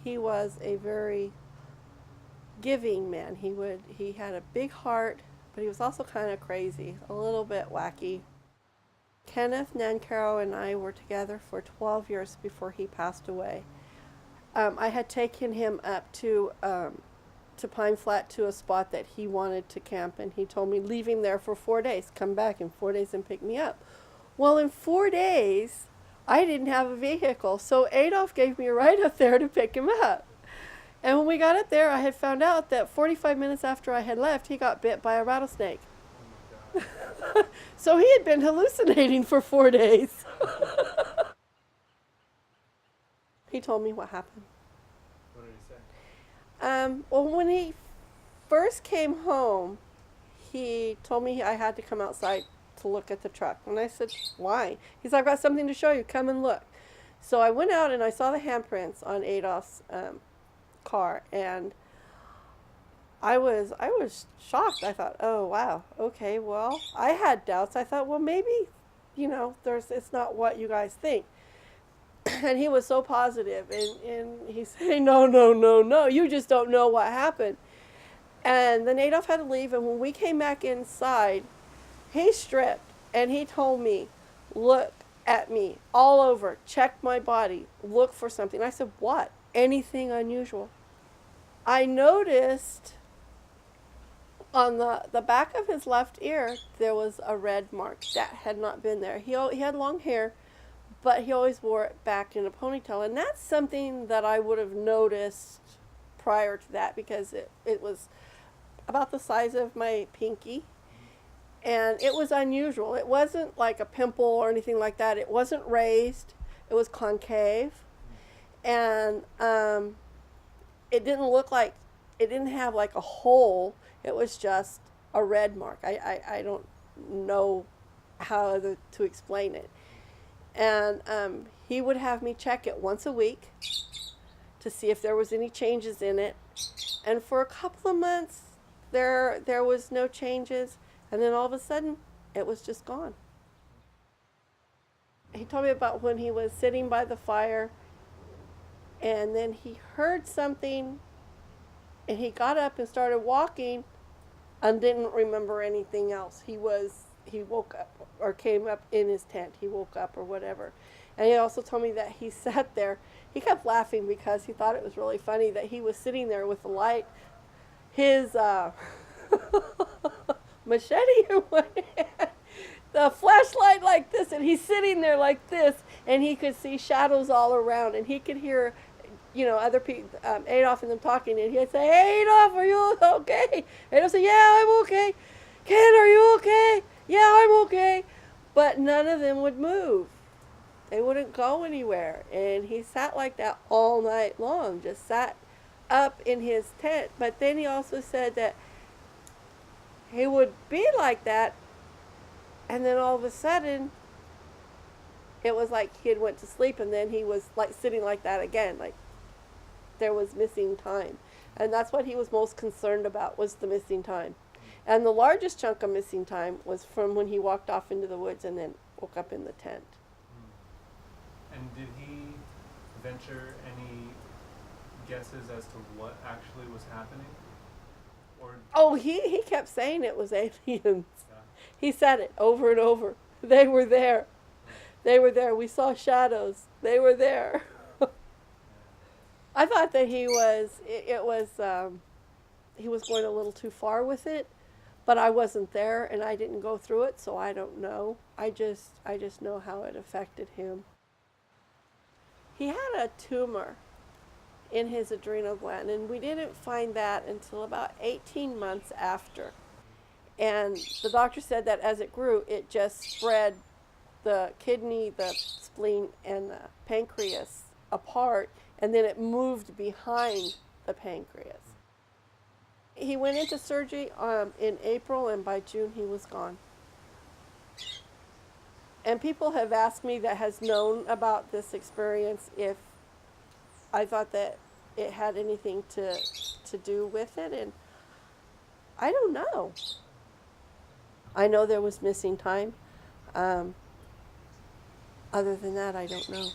he was a very giving man. He had a big heart, but he was also kind of crazy, a little bit wacky. Kenneth Nancarrow and I were together for 12 years before he passed away. I had taken him up to Pine Flat to a spot that he wanted to camp, and he told me, leave him there for 4 days, come back in 4 days and pick me up. Well, in 4 days, I didn't have a vehicle, so Adolf gave me a ride up there to pick him up. And when we got up there, I had found out that 45 minutes after I had left, he got bit by a rattlesnake. Oh so he had been hallucinating for 4 days. He told me what happened. What did he say? Well, when he first came home, he told me I had to come outside to look at the truck. And I said, why? He said, I've got something to show you. Come and look. So I went out and I saw the handprints on Adolf's car, and I was shocked. I thought, oh wow, okay, well, I had doubts. I thought, well, maybe, it's not what you guys think. And he was so positive, and he said, no, you just don't know what happened. And then Adolf had to leave, and when we came back inside, he stripped, and he told me, look at me, all over, check my body, look for something. I said, what? Anything unusual? I noticed on the back of his left ear, there was a red mark that had not been there. He had long hair, but he always wore it back in a ponytail. And that's something that I would have noticed prior to that, because it was about the size of my pinky. And it was unusual. It wasn't like a pimple or anything like that. It wasn't raised. It was concave. And it didn't have like a hole. It was just a red mark. I don't know how to explain it. And he would have me check it once a week to see if there was any changes in it. And for a couple of months, there was no changes. And then all of a sudden, it was just gone. He told me about when he was sitting by the fire, and then he heard something, and he got up and started walking and didn't remember anything else. He woke up or came up in his tent. He woke up or whatever. And he also told me that he sat there. He kept laughing because he thought it was really funny that he was sitting there with the light, his machete in one hand, the flashlight like this, and he's sitting there like this, and he could see shadows all around, and he could hear, other people, Adolf and them talking, and he'd say, hey, Adolf, are you okay? Adolf said, yeah, I'm okay. Ken, are you okay? Yeah, I'm okay. But none of them would move. They wouldn't go anywhere, and he sat like that all night long, just sat up in his tent. But then he also said that he would be like that, and then all of a sudden, it was like he had went to sleep, and then he was like sitting like that again, like there was missing time. And that's what he was most concerned about, was the missing time. And the largest chunk of missing time was from when he walked off into the woods and then woke up in the tent. And did he venture any guesses as to what actually was happening? Oh, he kept saying it was aliens. Yeah. He said it over and over. They were there. They were there. We saw shadows. They were there. I thought that he was going a little too far with it, but I wasn't there and I didn't go through it, so I don't know. I just know how it affected him. He had a tumor in his adrenal gland, and we didn't find that until about 18 months after. And the doctor said that as it grew, it just spread the kidney, the spleen, and the pancreas apart, and then it moved behind the pancreas. He went into surgery in April, and by June he was gone. And people have asked me that has known about this experience if I thought that it had anything to do with it, and I don't know. I know there was missing time. Other than that, I don't know.